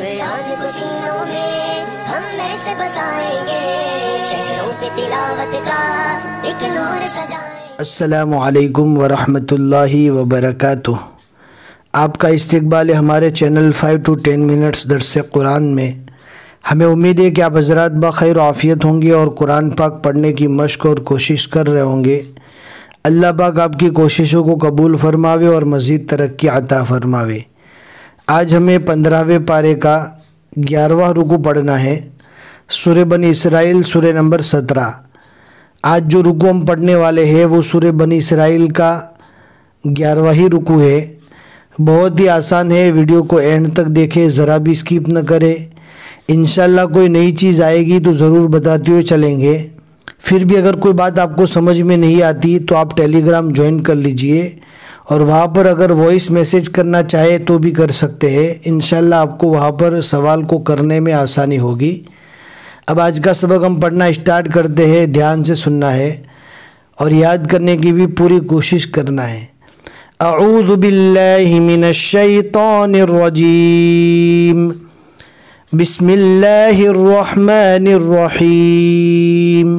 कुरान को सीनों में हम ऐसे बसाएंगे, चेहरों पे तिलावत का एक नूर सजाएंगे। अस्सलामु अलैकुम वरहमतुल्लाहि वबरकातुह। आपका इस्तकबाल है हमारे चैनल 5 to 10 मिनट्स दर्स कुरान में। हमें उम्मीद है कि आप हज़रात बखैर आफ़ियत होंगे और कुरान पाक पढ़ने की मश्क और कोशिश कर रहे होंगे। अल्लाह पाक आपकी कोशिशों को कबूल फरमावे और मज़ीद तरक्की अता फरमावे। आज हमें 15वें पारे का 11वां रुकू पढ़ना है। सूरह बनी इसराइल सूरह नंबर 17। आज जो रुकू हम पढ़ने वाले हैं वो सूरह बनी इसराइल का 11वां ही रुकू है। बहुत ही आसान है, वीडियो को एंड तक देखें, ज़रा भी स्किप न करें। इंशाल्लाह कोई नई चीज़ आएगी तो ज़रूर बताते हुए चलेंगे। फिर भी अगर कोई बात आपको समझ में नहीं आती तो आप टेलीग्राम ज्वाइन कर लीजिए और वहाँ पर अगर वॉइस मैसेज करना चाहे तो भी कर सकते हैं। इंशाल्लाह आपको वहाँ पर सवाल को करने में आसानी होगी। अब आज का सबक हम पढ़ना स्टार्ट करते हैं। ध्यान से सुनना है और याद करने की भी पूरी कोशिश करना है। अऊज़ु बिल्लाहि मिनश शैतानिर रजीम। बिस्मिल्लाहिर रहमानिर रहीम।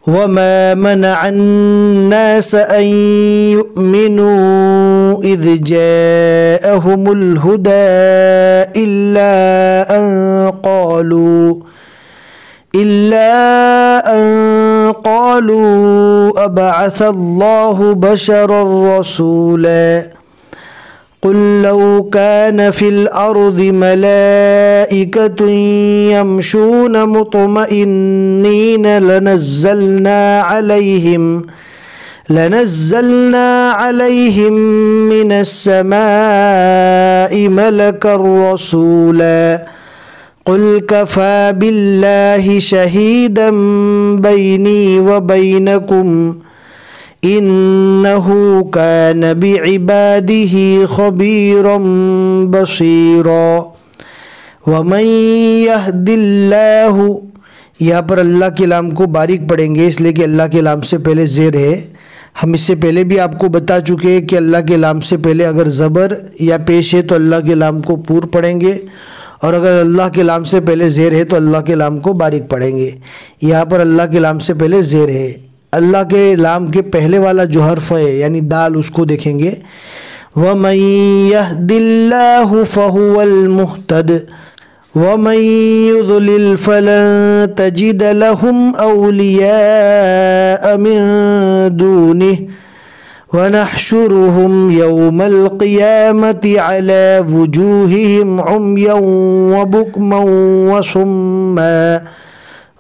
वमा मनअन नास अन युमिनू इज़ जाअहुमुल हुदा इल्ला अन क़ालू अबअसल्लाहु बशरर रसूला क़ुल लौ कान फ़िल अर्ज़ि मलाइकतुन यमशून मुतमइन्नीन लनज़्ज़लना अलैहिम मिनस समाइ मलकर रसूला क़ुल कफ़ा बिल्लाहि शहीदन बैनी व बैनकुम इन्नहु कान बिइबादिही ख़बीरन बसीरा। वमन यहदिल्लाहु, यहाँ पर अल्लाह के नाम को बारीक पढ़ेंगे इसलिए कि अल्लाह के नाम से पहले ज़ेर है। हम इससे पहले भी आपको बता चुके हैं कि अल्लाह के नाम से पहले अगर ज़बर या पेश है तो अल्लाह के नाम को पूर पढ़ेंगे और अगर अल्लाह के नाम से पहले ज़ेर है तो अल्लाह के नाम को बारीक पढ़ेंगे। यहाँ पर अल्लाह के नाम से पहले ज़ेर है। अल्लाह के नाम के पहले वाला जो हर्फ है यानी दाल उसको देखेंगे। वमन यहदिल्लाहु फहुवल मुहतद वमन युज़लिल फलन तजिद लहुम औलिया मिन दूनिहि वनहशुरुहुम यौमल क़ियामति अला वुजूहिहिम उम्यन व बुकमन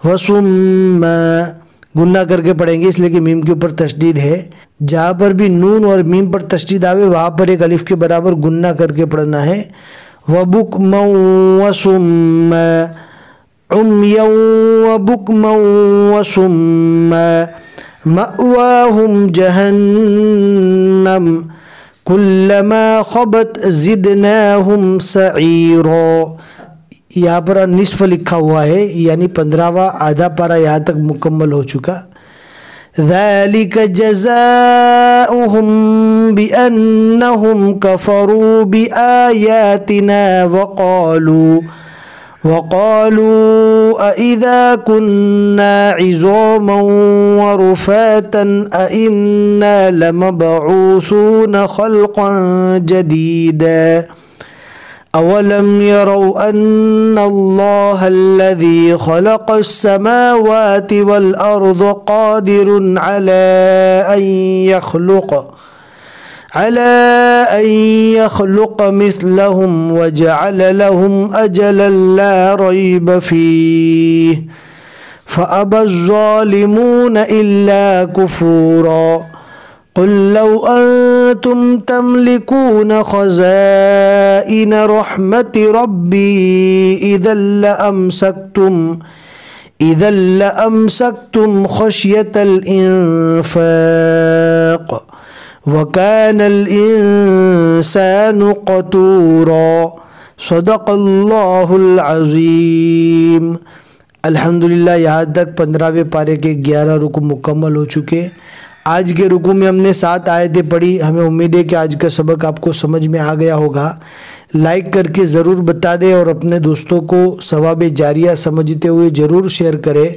व सुम्मा। गुन्ना करके पढ़ेंगे इसलिए कि मीम के ऊपर तशदीद है। जहाँ पर भी नून और मीम पर तशदीद आवे वहाँ पर एक अलिफ के बराबर गुन्ना करके पढ़ना है। वबुकमन वसुम्मा, उम्यन वबुकमन वसुम्मा, मअवाहुम जहन्नम कुल्लमा खबत ज़िदनाहुम सईरा। यहाँ पर निस्फ लिखा हुआ है यानी 15वां आधा पारा यहाँ तक मुकम्मल हो चुका। ज़ालिक जज़ाउहुम बिअन्नहुम कफ़रू बिआयातिना वक़ालू अइज़ा कुन्ना इज़ामन व रुफ़ातन अइन्ना लमबऊसून ख़ल्क़न जदीदा। अवलम यरौ अन्नल्लाहल्लज़ी ख़लक़स्समावाति वल अर्ज़ क़ादिरुन अला अन यख़्लुक़ मिस्लहुम वजअल लहुम अजलन ला रैब फ़ीह फ़अबज़्ज़ालिमून इल्ला कुफ़ूरा। क़ुल लौ अंतुम तमलिकून ख़ज़ाइन रहमति रब्बी इज़न लअमसक्तुम ख़श्यतल इंफ़ाक़ व कानल इंसानु क़तूरा। सदक़ल्लाहुल अज़ीम। अल्हम्दुलिल्लाह यहाँ तक 15वें पारे के 11 रुकू मुकम्मल हो चुके। आज के रुकू में हमने 7 आयतें पढ़ी। हमें उम्मीद है कि आज का सबक आपको समझ में आ गया होगा। लाइक करके ज़रूर बता दें और अपने दोस्तों को सवाब जारिया समझते हुए ज़रूर शेयर करें।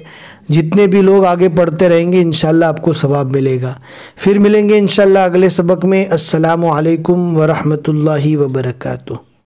जितने भी लोग आगे पढ़ते रहेंगे इंशाल्लाह आपको सवाब मिलेगा। फिर मिलेंगे इंशाल्लाह अगले सबक में। अस्सलामु अलैकुम व रहमतुल्लाहि व बरकातुहू।